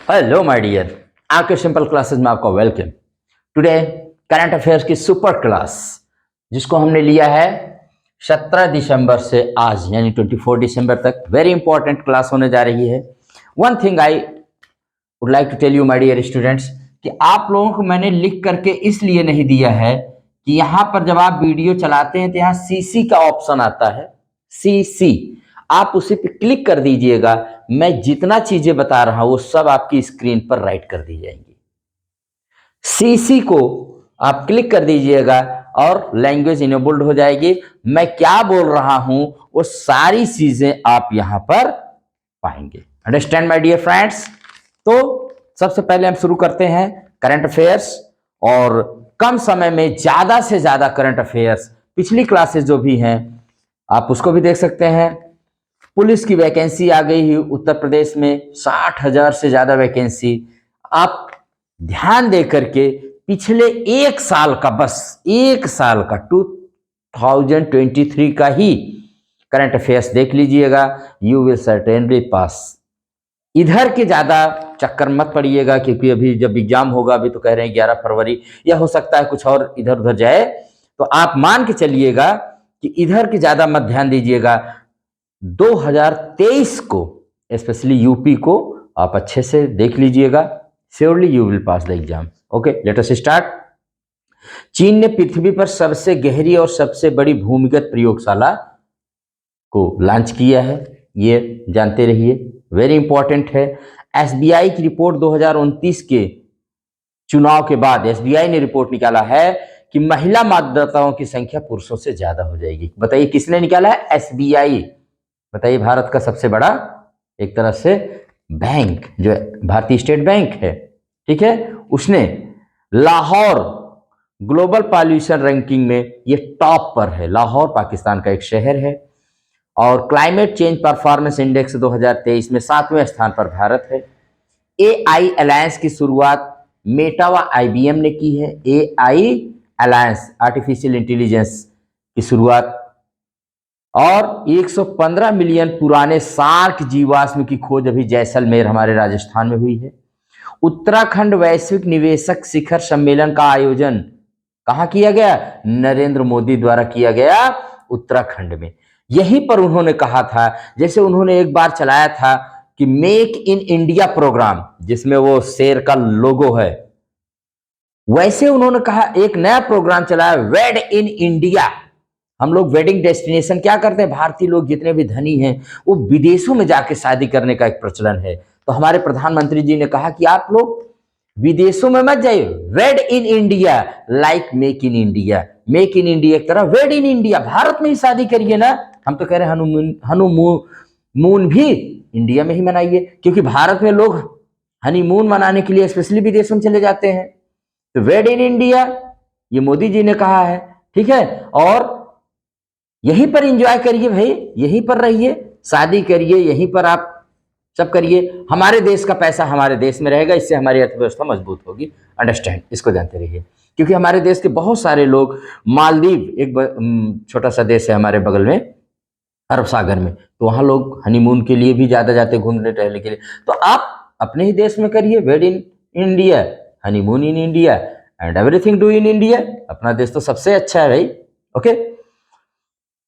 Hello my dear, आपके simple classes में आपका वेलकम। टुडे करंट अफेयर्स की सुपर क्लास जिसको हमने लिया है 17 दिसंबर से आज यानी 24 दिसंबर तक। वेरी इंपॉर्टेंट क्लास होने जा रही है। One thing I would like to tell you my dear students कि आप लोगों को मैंने लिख करके इसलिए नहीं दिया है कि यहाँ पर जब आप वीडियो चलाते हैं तो यहाँ सीसी का ऑप्शन आता है। सीसी आप उसी पे क्लिक कर दीजिएगा। मैं जितना चीजें बता रहा हूं वो सब आपकी स्क्रीन पर राइट कर दी जाएंगी। सीसी को आप क्लिक कर दीजिएगा और लैंग्वेज इनेबल्ड हो जाएगी। मैं क्या बोल रहा हूं वो सारी चीजें आप यहां पर पाएंगे। Understand my dear friends. तो सबसे पहले हम शुरू करते हैं करंट अफेयर्स, और कम समय में ज्यादा से ज्यादा करंट अफेयर्स पिछली क्लासेस जो भी हैं आप उसको भी देख सकते हैं। पुलिस की वैकेंसी आ गई है उत्तर प्रदेश में 60,000 से ज्यादा वैकेंसी। आप ध्यान दे करके पिछले एक साल का, बस एक साल का 2023 का ही करंट अफेयर्स देख लीजिएगा। यू विल सर्टेनली पास। इधर के ज्यादा चक्कर मत पड़िएगा क्योंकि अभी जब एग्जाम होगा, अभी तो कह रहे हैं 11 फरवरी, या हो सकता है कुछ और इधर उधर जाए, तो आप मान के चलिएगा कि इधर के ज्यादा मत ध्यान दीजिएगा। 2023 को स्पेशली यूपी को आप अच्छे से देख लीजिएगा। Surely you will pass the exam. Okay, let us start. चीन ने पृथ्वी पर सबसे गहरी और सबसे बड़ी भूमिगत प्रयोगशाला को लॉन्च किया है, ये जानते रहिए, वेरी इंपॉर्टेंट है। एसबीआई की रिपोर्ट 2029 के चुनाव के बाद एसबीआई ने रिपोर्ट निकाला है कि महिला मतदाताओं की संख्या पुरुषों से ज्यादा हो जाएगी। बताइए किसने निकाला है? एसबीआई। बताइए, भारत का सबसे बड़ा एक तरह से बैंक जो भारतीय स्टेट बैंक है, ठीक है, उसने लाहौर ग्लोबल पॉल्यूशन रैंकिंग में ये टॉप पर है। लाहौर पाकिस्तान का एक शहर है और क्लाइमेट चेंज परफॉर्मेंस इंडेक्स 2023 में 7वें स्थान पर भारत है। एआई अलायंस की शुरुआत मेटा व आईबीएम ने की है। एआई अलायंस आर्टिफिशियल इंटेलिजेंस की शुरुआत, और 115 मिलियन पुराने शार्क जीवाश्म की खोज अभी जैसलमेर हमारे राजस्थान में हुई है। उत्तराखंड वैश्विक निवेशक शिखर सम्मेलन का आयोजन कहाँ किया गया? नरेंद्र मोदी द्वारा किया गया उत्तराखंड में। यहीं पर उन्होंने कहा था, जैसे उन्होंने एक बार चलाया था कि मेक इन इंडिया प्रोग्राम जिसमें वो शेर का लोगो है, वैसे उन्होंने कहा एक नया प्रोग्राम चलाया वेड इन इंडिया। हम लोग वेडिंग डेस्टिनेशन क्या करते हैं, भारतीय लोग जितने भी धनी हैं वो विदेशों में जाके शादी करने का एक प्रचलन है। तो हमारे प्रधानमंत्री जी ने कहा कि आप लोग विदेशों में मत जाइए, wed in India, like make in India. Make in India एक तरह वेड इन इंडिया, भारत में ही शादी करिए ना। हम तो कह रहे हैं हनीमून भी इंडिया में ही मनाइए, क्योंकि भारत में लोग हनीमून मनाने के लिए स्पेशली विदेशों में चले जाते हैं। तो वेड इन इंडिया ये मोदी जी ने कहा है, ठीक है, और यहीं पर एंजॉय करिए भाई, यहीं पर रहिए, शादी करिए, यहीं पर आप सब करिए। हमारे देश का पैसा हमारे देश में रहेगा, इससे हमारी अर्थव्यवस्था मजबूत होगी। अंडरस्टैंड, इसको जानते रहिए, क्योंकि हमारे देश के बहुत सारे लोग, मालदीव एक छोटा सा देश है हमारे बगल में अरब सागर में, तो वहां लोग हनीमून के लिए भी ज्यादा जाते घूमने टहलने के लिए। तो आप अपने ही देश में करिए, wed in India, honeymoon in India and everything do in India. अपना देश तो सबसे अच्छा है भाई। ओके।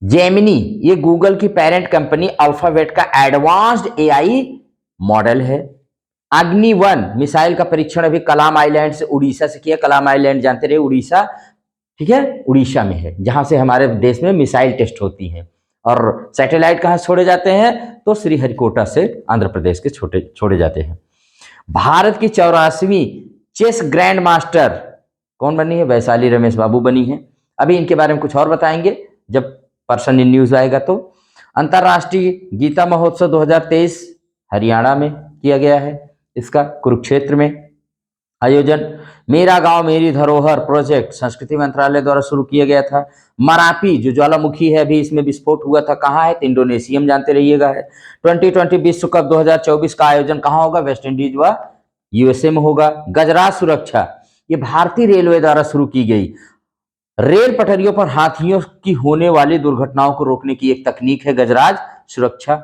जेमिनी ये गूगल की पेरेंट कंपनी अल्फाबेट का एडवांस्ड एआई मॉडल है। अग्नि-1 मिसाइल का परीक्षण अभी कलाम आइलैंड से उड़ीसा से किया। कलाम आइलैंड जानते रहे, उड़ीसा, ठीक है, उड़ीसा में है, जहां से हमारे देश में मिसाइल टेस्ट होती हैं। और सैटेलाइट कहां छोड़े जाते हैं? तो श्रीहरिकोटा से आंध्र प्रदेश के छोड़े जाते हैं। भारत की 84वीं चेस ग्रैंड मास्टर कौन बनी है? वैशाली रमेश बाबू बनी है। अभी इनके बारे में कुछ और बताएंगे जब पर्सन इन न्यूज आएगा। तो अंतरराष्ट्रीय गीता महोत्सव 2023 हरियाणा में किया गया है, इसका कुरुक्षेत्र में आयोजन। मेरा गांव मेरी धरोहर प्रोजेक्ट संस्कृति मंत्रालय द्वारा शुरू किया गया था। मरापी जो ज्वालामुखी है अभी इसमें विस्फोट हुआ था, कहाँ है? तो इंडोनेशियम जानते रहिएगा है। 2020 विश्व कप 2024 का आयोजन कहाँ होगा? वेस्ट इंडीज व यूएसए में होगा। गजराज सुरक्षा ये भारतीय रेलवे द्वारा शुरू की गई रेल पटरियों पर हाथियों की होने वाली दुर्घटनाओं को रोकने की एक तकनीक है, गजराज सुरक्षा।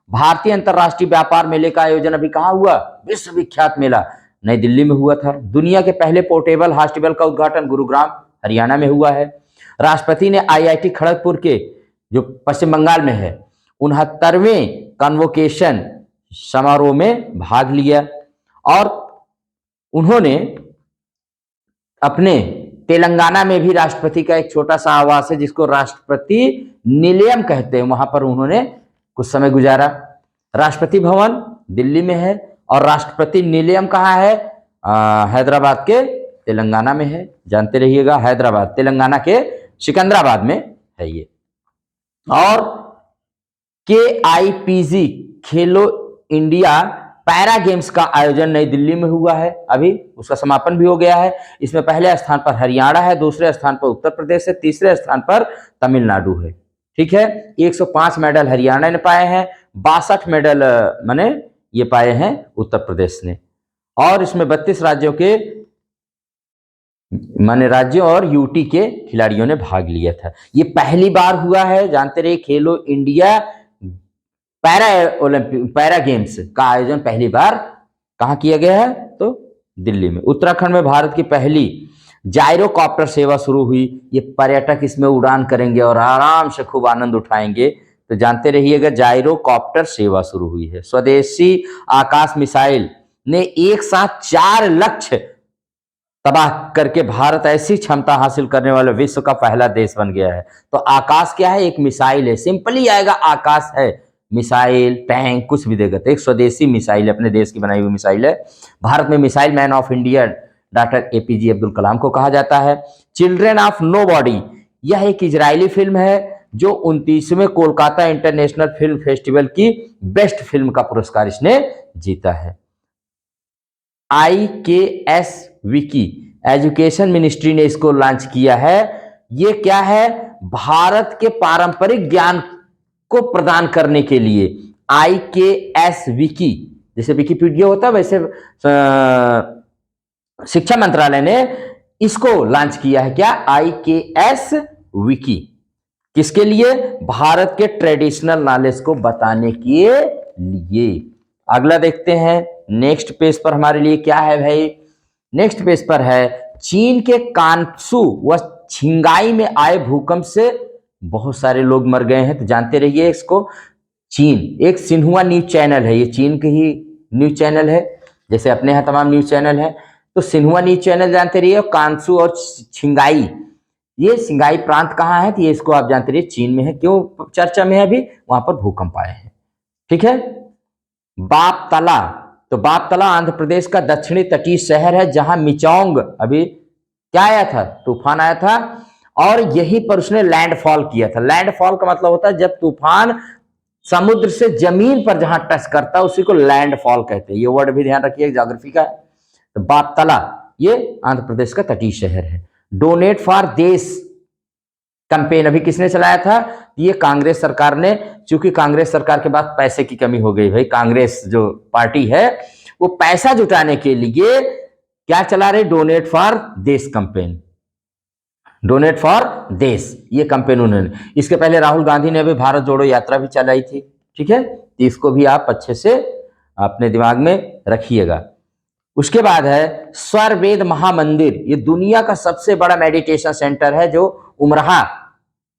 भारतीय अंतर्राष्ट्रीय व्यापार मेले का आयोजन अभी कहाँ हुआ? विश्व विख्यात मेला नई दिल्ली में हुआ था। दुनिया के पहले पोर्टेबल हॉस्पिटल का उद्घाटन गुरुग्राम हरियाणा में हुआ है। राष्ट्रपति ने आईआईटी खड़गपुर के, जो पश्चिम बंगाल में है, 69वें कन्वोकेशन समारोह में भाग लिया और उन्होंने अपने तेलंगाना में भी राष्ट्रपति का एक छोटा सा आवास है जिसको राष्ट्रपति निलयम कहते हैं, वहां पर उन्होंने कुछ समय गुजारा। राष्ट्रपति भवन दिल्ली में है और राष्ट्रपति निलयम कहाँ है? हैदराबाद के तेलंगाना में है। जानते रहिएगा, हैदराबाद तेलंगाना के सिकंदराबाद में है ये। और KIPG खेलो इंडिया पैरा गेम्स का आयोजन नई दिल्ली में हुआ है, अभी उसका समापन भी हो गया है। इसमें पहले स्थान पर हरियाणा है, दूसरे स्थान पर उत्तर प्रदेश है, तीसरे स्थान पर तमिलनाडु है। ठीक है, 105 मेडल हरियाणा ने पाए हैं, 62 मेडल माने ये पाए हैं उत्तर प्रदेश ने, और इसमें 32 राज्यों के माने राज्यों और यूटी के खिलाड़ियों ने भाग लिया था। ये पहली बार हुआ है, जानते रहिए, खेलो इंडिया पैरा गेम्स का आयोजन पहली बार कहाँ किया गया है? तो दिल्ली में। उत्तराखंड में भारत की पहली जायरोकॉप्टर सेवा शुरू हुई। ये पर्यटक इसमें उड़ान करेंगे और आराम से खूब आनंद उठाएंगे, तो जानते रहिएगा जायरोकॉप्टर सेवा शुरू हुई है। स्वदेशी आकाश मिसाइल ने एक साथ 4 लक्ष्य तबाह करके भारत ऐसी क्षमता हासिल करने वाले विश्व का पहला देश बन गया है। तो आकाश क्या है? एक मिसाइल है, सिंपली आएगा, आकाश है, मिसाइल टैंक कुछ भी देगा, तो एक स्वदेशी मिसाइल अपने देश की बनाई हुई मिसाइल है। भारत में missile man of India doctor APJ Abdul Kalam को कहा जाता है। चिल्ड्रेन ऑफ नो बॉडी, यह एक इजरायली फिल्म है जो 29वें कोलकाता इंटरनेशनल फिल्म फेस्टिवल की बेस्ट फिल्म का पुरस्कार इसने जीता है। IKS विकी, एजुकेशन मिनिस्ट्री ने इसको लॉन्च किया है। ये क्या है? भारत के पारंपरिक ज्ञान को प्रदान करने के लिए IKS विकी, जैसे विकिपीडिया होता है वैसे शिक्षा मंत्रालय ने इसको लॉन्च किया है। क्या? IKS विकी। किसके लिए? भारत के ट्रेडिशनल नॉलेज को बताने के लिए। अगला देखते हैं, नेक्स्ट पेज पर हमारे लिए क्या है भाई? नेक्स्ट पेज पर है चीन के कानसू व छिंगाई में आए भूकंप से बहुत सारे लोग मर गए हैं, तो जानते रहिए इसको। चीन एक सिन्हुआ न्यूज चैनल है, ये चीन की ही न्यूज चैनल है, जैसे अपने यहाँ तमाम न्यूज चैनल है, तो सिन्हुआ न्यूज चैनल जानते रहिए। कानसू और छिंगाई, ये सिंगाई प्रांत कहाँ है? तो ये इसको आप जानते रहिए चीन में है। क्यों चर्चा में है अभी? वहां पर भूकंप आए हैं। ठीक है। बापतला, तो बापतला आंध्र प्रदेश का दक्षिणी तटीय शहर है जहां मिचोंग अभी क्या आया था? तूफान आया था और यहीं पर उसने लैंडफॉल किया था। लैंडफॉल का मतलब होता है जब तूफान समुद्र से जमीन पर जहां टच करता है उसी को लैंडफॉल कहते हैं। ये वर्ड भी ध्यान रखिए, ज्योग्राफी का है। तो बापतला ये आंध्र प्रदेश का तटीय शहर है। डोनेट फॉर देश कैंपेन अभी किसने चलाया था? ये कांग्रेस सरकार ने, चूंकि कांग्रेस सरकार के बाद पैसे की कमी हो गई भाई, कांग्रेस जो पार्टी है वो पैसा जुटाने के लिए क्या चला रहे? डोनेट फॉर देश कैंपेन। डोनेट फॉर देश ये कैंपेन उन्होंने, इसके पहले राहुल गांधी ने भी भारत जोड़ो यात्रा भी चलाई थी। ठीक है, तो इसको भी आप अच्छे से अपने दिमाग में रखिएगा। उसके बाद है स्वर वेद महामंदिर, ये दुनिया का सबसे बड़ा मेडिटेशन सेंटर है जो उमराह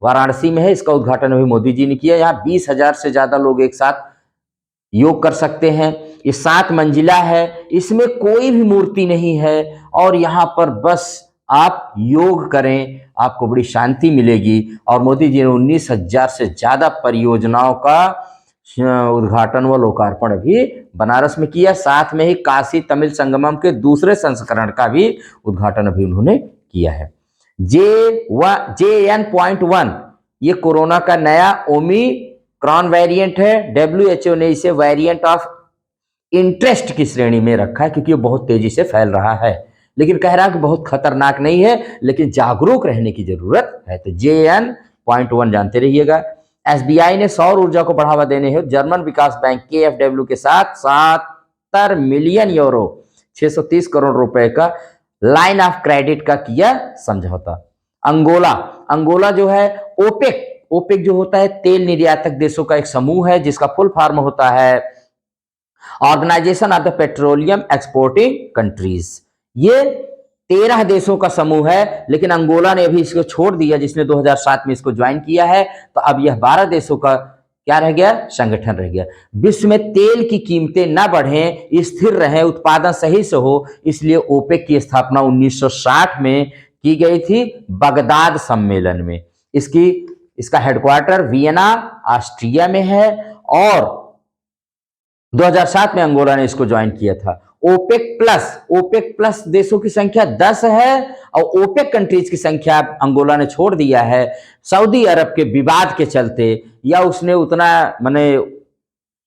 वाराणसी में है। इसका उद्घाटन अभी मोदी जी ने किया। यहाँ 20,000 से ज्यादा लोग एक साथ योग कर सकते हैं। ये 7 मंजिला है, इसमें कोई भी मूर्ति नहीं है और यहाँ पर बस आप योग करें, आपको बड़ी शांति मिलेगी। और मोदी जी ने 19,000 से ज्यादा परियोजनाओं का उद्घाटन व लोकार्पण भी बनारस में किया। साथ में ही काशी तमिल संगमम के दूसरे संस्करण का भी उद्घाटन अभी उन्होंने किया है। JN.1 ये कोरोना का नया ओमिक्रॉन वेरिएंट है। WHO ने इसे वेरिएंट ऑफ इंटरेस्ट की श्रेणी में रखा है क्योंकि ये बहुत तेजी से फैल रहा है, लेकिन कह रहा है कि बहुत खतरनाक नहीं है, लेकिन जागरूक रहने की जरूरत है। तो JN.1 जानते रहिएगा। SBI ने सौर ऊर्जा को बढ़ावा देने हेतु जर्मन विकास बैंक KfW के साथ 70 मिलियन यूरो 630 करोड़ रुपए का लाइन ऑफ क्रेडिट का किया समझौता। अंगोला जो है ओपेक ओपेक जो होता है तेल निर्यातक देशों का एक समूह है जिसका फुल फॉर्म होता है organisation of the petroleum exporting countries. ये 13 देशों का समूह है, लेकिन अंगोला ने अभी इसको छोड़ दिया जिसने 2007 में इसको ज्वाइन किया है। तो अब यह 12 देशों का क्या रह गया, संगठन रह गया। विश्व में तेल की कीमतें ना बढ़ें, स्थिर रहें, उत्पादन सही से हो, इसलिए ओपेक की स्थापना 1960 में की गई थी बगदाद सम्मेलन में। इसका हेडक्वार्टर वियना ऑस्ट्रिया में है और 2007 में अंगोला ने इसको ज्वाइन किया था। ओपेक प्लस देशों की संख्या 10 है और ओपेक कंट्रीज की संख्या अंगोला ने छोड़ दिया है सऊदी अरब के विवाद के चलते, या उसने उतना माने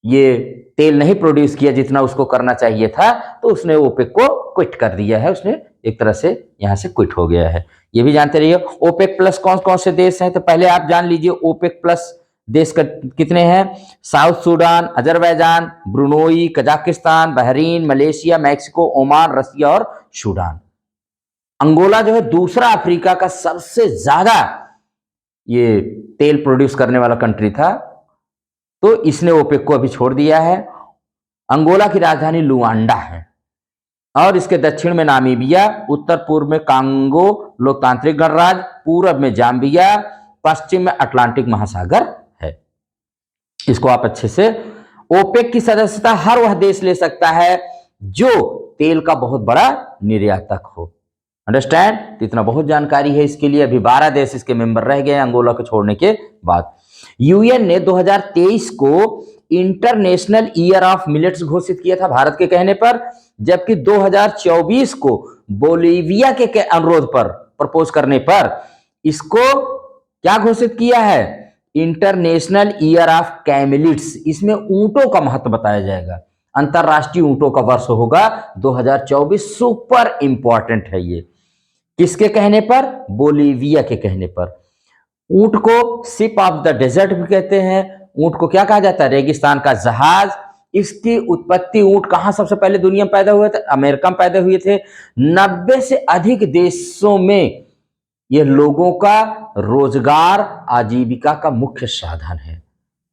ये तेल नहीं प्रोड्यूस किया जितना उसको करना चाहिए था, तो उसने ओपेक को क्विट कर दिया है। उसने एक तरह से यहां से क्विट हो गया है। ये भी जानते रहिए। ओपेक प्लस कौन कौन से देश हैं, तो पहले आप जान लीजिए ओपेक प्लस देश कितने हैं। South Sudan, Azerbaijan, Brunei, Kazakhstan, Bahrain, Malaysia, Mexico, Oman, Russia और सूडान। अंगोला जो है दूसरा अफ्रीका का सबसे ज्यादा ये तेल प्रोड्यूस करने वाला कंट्री था, तो इसने ओपेक को अभी छोड़ दिया है। अंगोला की राजधानी लुआंडा है और इसके दक्षिण में नामीबिया, उत्तर पूर्व में कांगो लोकतांत्रिक गणराज्य, पूर्व में जाम्बिया, पश्चिम में अटलांटिक महासागर है। इसको आप अच्छे से, ओपेक की सदस्यता हर वह देश ले सकता है जो तेल का बहुत बड़ा निर्यातक हो। अंडरस्टैंड? इतना बहुत जानकारी है इसके लिए। अभी 12 देश इसके मेंबर रह गए अंगोला को छोड़ने के बाद। यूएन ने 2023 को इंटरनेशनल ईयर ऑफ मिलेट्स घोषित किया था भारत के कहने पर, जबकि 2024 को बोलीविया के अनुरोध पर, प्रपोज करने पर इसको क्या घोषित किया है, इंटरनेशनल ईयर ऑफ कैमेलिड्स। इसमें ऊंटों का महत्व बताया जाएगा। अंतरराष्ट्रीय ऊंटों का वर्ष होगा 2024। सुपर इंपॉर्टेंट है ये। किसके कहने पर? बोलीविया के कहने पर। ऊंट को शिप ऑफ द डेजर्ट भी कहते हैं। ऊंट को क्या कहा जाता है? रेगिस्तान का जहाज। इसकी उत्पत्ति ऊंट कहां सबसे पहले दुनिया में पैदा हुए थे? अमेरिका में पैदा हुए थे। 90 से अधिक देशों में यह लोगों का रोजगार आजीविका का मुख्य साधन है।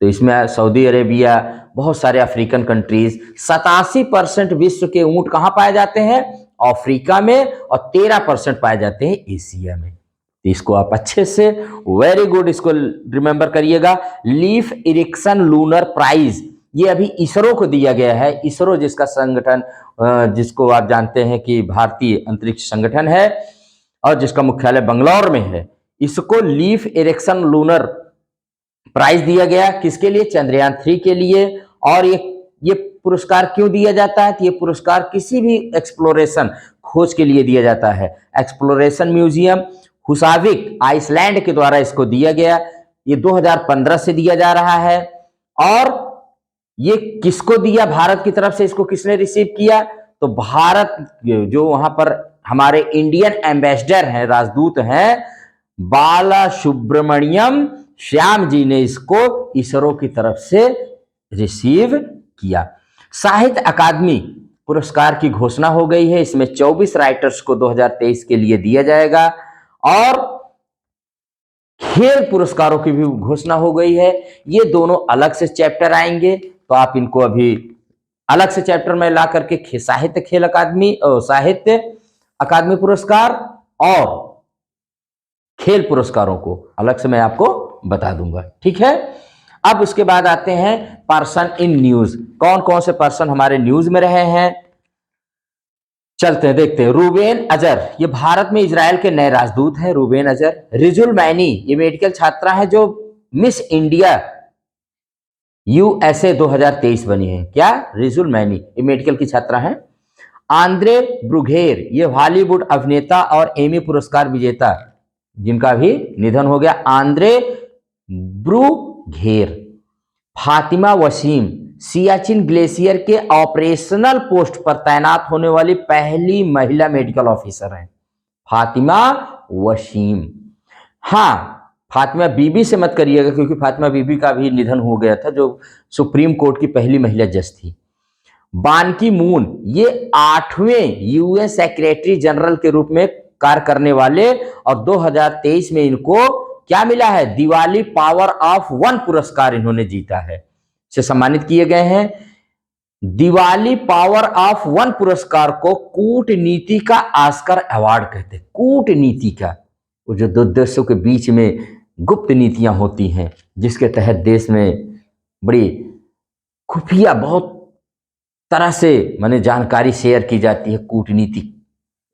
तो इसमें सऊदी अरेबिया, बहुत सारे अफ्रीकन कंट्रीज, 87% विश्व के ऊंट कहां पाए जाते हैं? अफ्रीका में, और 13% पाए जाते हैं एशिया में। तो इसको आप अच्छे से, वेरी गुड, इसको रिमेंबर करिएगा। लीफ इरिक्शन लूनर प्राइज ये अभी इसरो को दिया गया है। इसरो जिसका संगठन, जिसको आप जानते हैं कि भारतीय अंतरिक्ष संगठन है और जिसका मुख्यालय बंगलौर में है, इसको लीफ इरेक्शन लूनर प्राइज दिया गया। किसके लिए? चंद्रयान 3 के लिए। और ये पुरस्कार क्यों दिया जाता है? तो ये पुरस्कार किसी भी एक्सप्लोरेशन, खोज के लिए दिया जाता है। एक्सप्लोरेशन म्यूजियम हुसाविक आइसलैंड के द्वारा इसको दिया गया। ये 2015 से दिया जा रहा है। और ये किसको दिया? भारत की तरफ से इसको किसने रिसीव किया? तो भारत, जो वहां पर हमारे इंडियन एम्बेसडर हैं, राजदूत हैं, बाला सुब्रमण्यम श्याम जी ने इसको इसरो की तरफ से रिसीव किया। साहित्य अकादमी पुरस्कार की घोषणा हो गई है। इसमें 24 राइटर्स को 2023 के लिए दिया जाएगा और खेल पुरस्कारों की भी घोषणा हो गई है। ये दोनों अलग से चैप्टर आएंगे, तो आप इनको अभी अलग से चैप्टर में ला करके साहित्य खेल अकादमी, साहित्य अकादमी पुरस्कार और खेल पुरस्कारों को अलग से मैं आपको बता दूंगा। ठीक है। अब उसके बाद आते हैं पर्सन इन न्यूज। कौन कौन से पर्सन हमारे न्यूज में रहे हैं, चलते हैं देखते हैं। रूबेन अजर, ये भारत में इजराइल के नए राजदूत हैं। रूबेन अजर। रिजुल मैनी, ये मेडिकल छात्रा है जो मिस इंडिया यूएसए 2023 बनी है। क्या? रिजुल मैनी, ये मेडिकल की छात्रा है। आंद्रे ब्रुघेर, ये हॉलीवुड अभिनेता और एमी पुरस्कार विजेता, जिनका भी निधन हो गया, आंद्रे ब्रुघेर। फातिमा वसीम, सियाचिन ग्लेशियर के ऑपरेशनल पोस्ट पर तैनात होने वाली पहली महिला मेडिकल ऑफिसर हैं, फातिमा वसीम। हाँ, फातिमा बीबी से मत करिएगा क्योंकि फातिमा बीबी का भी निधन हो गया था, जो सुप्रीम कोर्ट की पहली महिला जज थी। बान की मून, ये 8वें यूएन सेक्रेटरी जनरल के रूप में कार्य करने वाले और 2023 में इनको क्या मिला है, दिवाली पावर ऑफ वन पुरस्कार इन्होंने जीता है, से सम्मानित किए गए हैं। दिवाली पावर ऑफ वन पुरस्कार को कूटनीति का ऑस्कर अवार्ड कहते हैं। कूटनीति का, वो जो दो देशों के बीच में गुप्त नीतियां होती हैं, जिसके तहत देश में बड़ी खुफिया बहुत तरह से माने जानकारी शेयर की जाती है, कूटनीति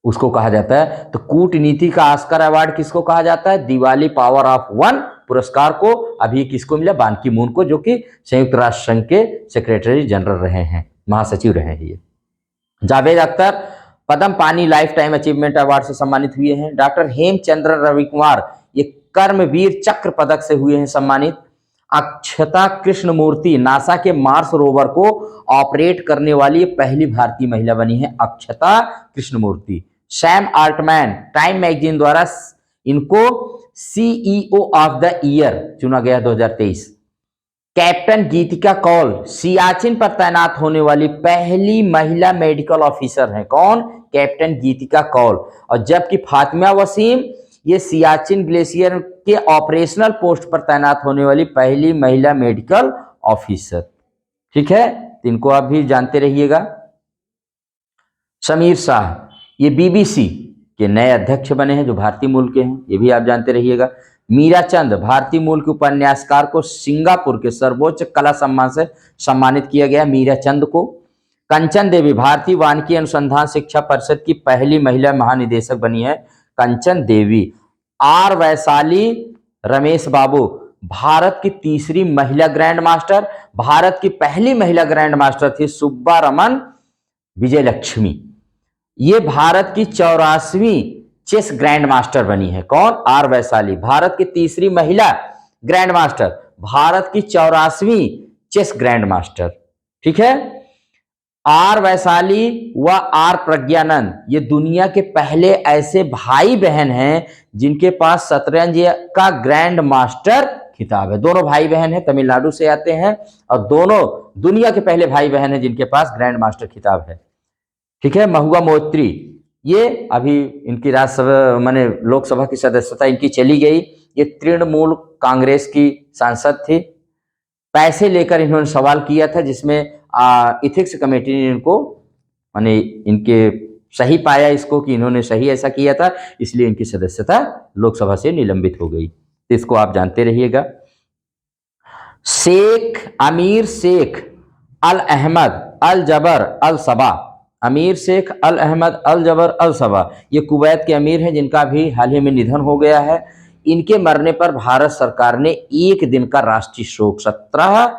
उसको कहा जाता है। तो कूटनीति का ऑस्कर अवार्ड किसको कहा जाता है, दिवाली पावर ऑफ वन पुरस्कार को अभी किसको मिला, बान की मून को, जो कि संयुक्त राष्ट्र संघ के सेक्रेटरी जनरल रहे हैं, महासचिव रहे हैं ये। जावेद अख्तर पद्म पानी लाइफ टाइम अचीवमेंट अवार्ड से सम्मानित हुए हैं। डॉक्टर हेमचंद्र रविकुमार ये कर्मवीर चक्र पदक से हुए हैं सम्मानित। अक्षता कृष्णमूर्ति नासा के मार्स रोवर को ऑपरेट करने वाली पहली भारतीय महिला बनी है, Akshata Krishnamurthy. Sam Altman Time magazine द्वारा इनको सीईओ ऑफ द ईयर चुना गया 2023। कैप्टन गीतिका कौल सियाचिन पर तैनात होने वाली पहली महिला मेडिकल ऑफिसर हैं। कौन, कैप्टन गीतिका कौल। और जबकि फातिमा वसीम ये सियाचिन ग्लेशियर के ऑपरेशनल पोस्ट पर तैनात होने वाली पहली महिला मेडिकल ऑफिसर। ठीक है, इनको आप भी जानते रहिएगा। समीर शाह ये बीबीसी के नए अध्यक्ष बने हैं, जो भारतीय मूल के हैं, ये भी आप जानते रहिएगा। मीरा चंद भारतीय मूल के उपन्यासकार को सिंगापुर के सर्वोच्च कला सम्मान से सम्मानित किया गया, मीरा चंद को। कंचन देवी भारतीय वानिकी अनुसंधान शिक्षा परिषद की पहली महिला महानिदेशक बनी है, कंचन देवी। आर वैशाली रमेश बाबू भारत की तीसरी महिला ग्रैंड मास्टर। भारत की पहली महिला ग्रैंड मास्टर थी सुब्बा रमन विजयलक्ष्मी। ये भारत की 84वीं चेस ग्रैंड मास्टर बनी है। कौन, आर वैशाली, भारत की तीसरी महिला ग्रैंड मास्टर, भारत की 84वीं चेस ग्रैंड मास्टर। ठीक है, आर वैशाली व आर प्रज्ञानंद ये दुनिया के पहले ऐसे भाई बहन हैं जिनके पास शतरंज का ग्रैंड मास्टर खिताब है। दोनों भाई बहन हैं, तमिलनाडु से आते हैं, और दोनों दुनिया के पहले भाई बहन हैं जिनके पास ग्रैंड मास्टर खिताब है। ठीक है, महुआ मोइत्री ये अभी इनकी राज्यसभा माने लोकसभा की सदस्यता इनकी चली गई। ये तृणमूल कांग्रेस की सांसद थी। पैसे लेकर इन्होंने सवाल किया था, जिसमें इथिक्स कमेटी ने इनको माने इनके सही पाया इसको कि इन्होंने सही ऐसा किया था, इसलिए इनकी सदस्यता लोकसभा से निलंबित हो गई। तो इसको आप जानते रहिएगा। शेख अमीर शेख अल अहमद अल जबर अल सबा, अमीर शेख अल अहमद अल जबर अल सबा ये कुवैत के अमीर हैं, जिनका भी हाल ही में निधन हो गया है। इनके मरने पर भारत सरकार ने एक दिन का राष्ट्रीय शोक 17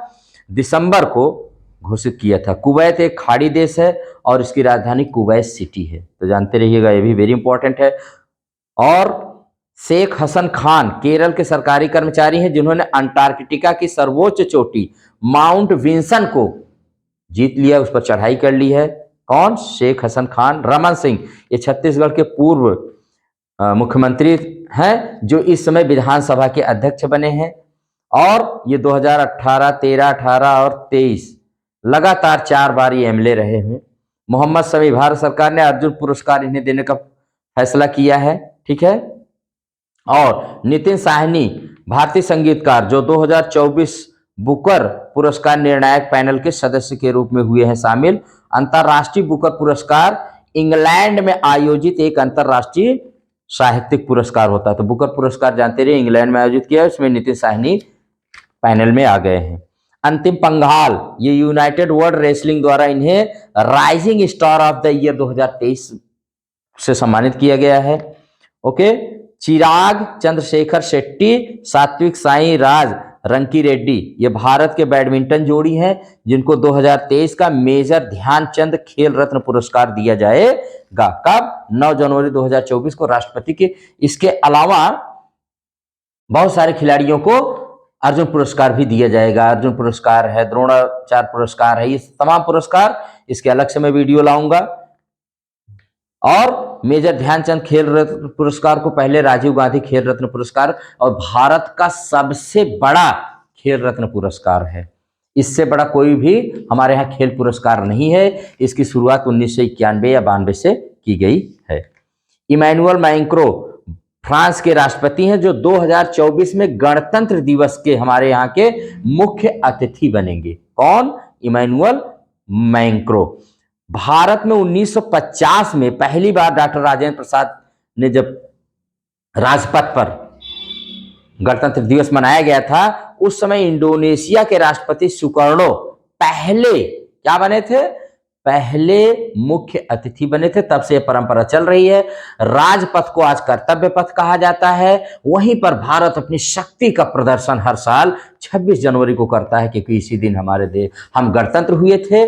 दिसंबर को घोषित किया था। कुवैत एक खाड़ी देश है और इसकी राजधानी कुवैत सिटी है, तो जानते रहिएगा, ये भी वेरी इंपॉर्टेंट है। और शेख हसन खान केरल के सरकारी कर्मचारी हैं, जिन्होंने अंटार्कटिका की सर्वोच्च चोटी माउंट विंसन को जीत लिया, उस पर चढ़ाई कर ली है। कौन, शेख हसन खान। रमन सिंह ये छत्तीसगढ़ के पूर्व मुख्यमंत्री हैं, जो इस समय विधानसभा के अध्यक्ष बने हैं, और ये 2018, 13, 18 और 23 लगातार 4 बार ये एमएलए रहे हैं। मोहम्मद शमी भारत सरकार ने अर्जुन पुरस्कार इन्हें देने का फैसला किया है। ठीक है, और नितिन साहनी भारतीय संगीतकार जो 2024 बुकर पुरस्कार निर्णायक पैनल के सदस्य के रूप में हुए हैं शामिल। अंतर्राष्ट्रीय बुकर पुरस्कार इंग्लैंड में आयोजित एक अंतर्राष्ट्रीय साहित्यिक पुरस्कार होता है। तो बुकर पुरस्कार जानते रहिए, इंग्लैंड में आयोजित किया, इसमें नितिन साहनी पैनल में आ गए हैं। अंतिम पंघाल ये यूनाइटेड वर्ल्ड रेसलिंग द्वारा इन्हें rising star of the year 2023 से सम्मानित किया गया है। ओके, चिराग चंद्रशेखर शेट्टी, सात्विक साई राज रंकी रेड्डी ये भारत के बैडमिंटन जोड़ी हैं, जिनको 2023 का मेजर ध्यानचंद खेल रत्न पुरस्कार दिया जाएगा। कब, 9 जनवरी 2024 को राष्ट्रपति के। इसके अलावा बहुत सारे खिलाड़ियों को अर्जुन पुरस्कार भी दिया जाएगा। अर्जुन पुरस्कार है, द्रोणाचार्य पुरस्कार है, ये तमाम पुरस्कार इसके अलग से मैं वीडियो लाऊंगा। और मेजर ध्यानचंद खेल रत्न पुरस्कार को पहले राजीव गांधी खेल रत्न पुरस्कार, और भारत का सबसे बड़ा खेल रत्न पुरस्कार है। इससे बड़ा कोई भी हमारे यहाँ खेल पुरस्कार नहीं है। इसकी शुरुआत 1991 या 92 से की गई है। इमैनुअल मैक्रों फ्रांस के राष्ट्रपति हैं, जो 2024 में गणतंत्र दिवस के हमारे यहाँ के मुख्य अतिथि बनेंगे। कौन? Emmanuel Macron. भारत में 1950 में पहली बार डॉक्टर राजेंद्र प्रसाद ने जब राजपथ पर गणतंत्र दिवस मनाया गया था, उस समय इंडोनेशिया के राष्ट्रपति सुकर्णो पहले क्या बने थे? पहले मुख्य अतिथि बने थे। तब से यह परंपरा चल रही है। राजपथ को आज कर्तव्य पथ कहा जाता है। वहीं पर भारत अपनी शक्ति का प्रदर्शन हर साल 26 जनवरी को करता है, क्योंकि इसी दिन हमारे देश हम गणतंत्र हुए थे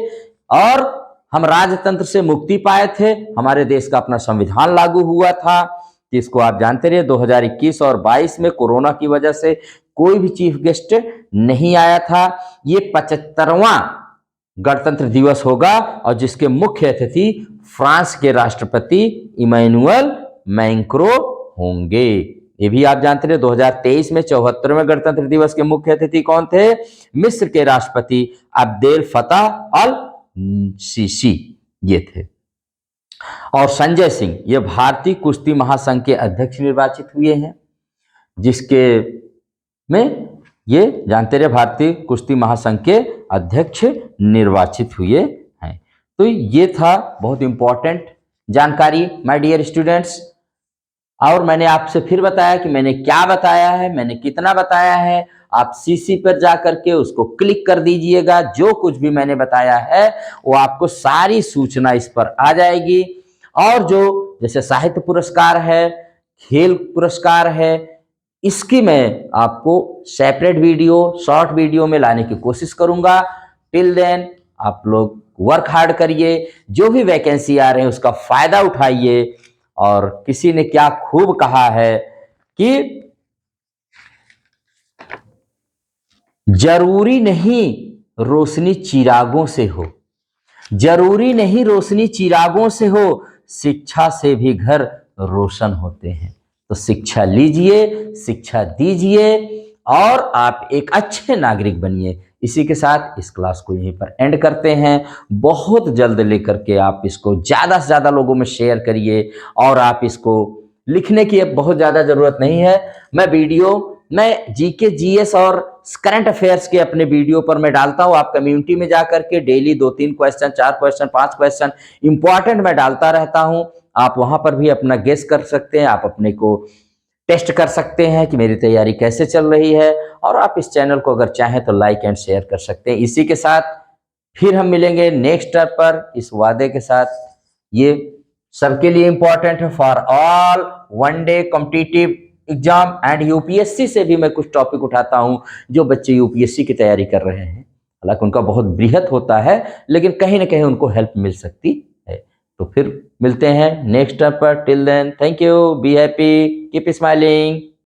और हम राजतंत्र से मुक्ति पाए थे। हमारे देश का अपना संविधान लागू हुआ था, जिसको आप जानते रहिए 2021 और 22 में कोरोना की वजह से कोई भी चीफ गेस्ट नहीं आया था। ये 75वां गणतंत्र दिवस होगा और जिसके मुख्य अतिथि फ्रांस के राष्ट्रपति इमैनुअल मैक्रों होंगे। ये भी आप जानते हैं 2023 में 74वें गणतंत्र दिवस के मुख्य अतिथि कौन थे? मिस्र के राष्ट्रपति अब्देल फताह अल सीसी ये थे। और संजय सिंह ये भारतीय कुश्ती महासंघ के अध्यक्ष निर्वाचित हुए हैं, जिसके में ये जानते रहे भारतीय कुश्ती महासंघ के अध्यक्ष निर्वाचित हुए हैं। तो ये था बहुत इंपॉर्टेंट जानकारी माय डियर स्टूडेंट्स। और मैंने आपसे फिर बताया कि मैंने क्या बताया है, मैंने कितना बताया है। आप सीसी पर जा करके उसको क्लिक कर दीजिएगा। जो कुछ भी मैंने बताया है वो आपको सारी सूचना इस पर आ जाएगी। और जो जैसे साहित्य पुरस्कार है, खेल पुरस्कार है, इसकी मैं आपको सेपरेट वीडियो, शॉर्ट वीडियो में लाने की कोशिश करूंगा। टिल देन आप लोग वर्क हार्ड करिए, जो भी वैकेंसी आ रहे हैं उसका फायदा उठाइए। और किसी ने क्या खूब कहा है कि जरूरी नहीं रोशनी चिरागों से हो, जरूरी नहीं रोशनी चिरागों से हो, शिक्षा से भी घर रोशन होते हैं। तो शिक्षा लीजिए, शिक्षा दीजिए और आप एक अच्छे नागरिक बनिए। इसी के साथ इस क्लास को यहीं पर एंड करते हैं। बहुत जल्द लेकर के आप इसको ज़्यादा से ज़्यादा लोगों में शेयर करिए। और आप इसको लिखने की अब बहुत ज़्यादा ज़रूरत नहीं है। मैं जीके, जीएस और करंट अफेयर्स के अपने वीडियो पर मैं डालता हूँ। आप कम्युनिटी में जा करके daily 2-3 question, 4 question, 5 question important मैं डालता रहता हूँ। आप वहां पर भी अपना गेस कर सकते हैं, आप अपने को टेस्ट कर सकते हैं कि मेरी तैयारी कैसे चल रही है। और आप इस चैनल को अगर चाहें तो लाइक एंड शेयर कर सकते हैं। इसी के साथ फिर हम मिलेंगे नेक्स्ट स्टेप पर, इस वादे के साथ। ये सबके लिए इंपॉर्टेंट है, for all one day competitive exam and UPSC से भी मैं कुछ टॉपिक उठाता हूं जो बच्चे यूपीएससी की तैयारी कर रहे हैं। हालांकि उनका बहुत बृहत होता है, लेकिन कहीं ना कहीं उनको हेल्प मिल सकती है। तो फिर मिलते हैं नेक्स्ट स्टेप पर। Till then thank you, be happy, keep smiling.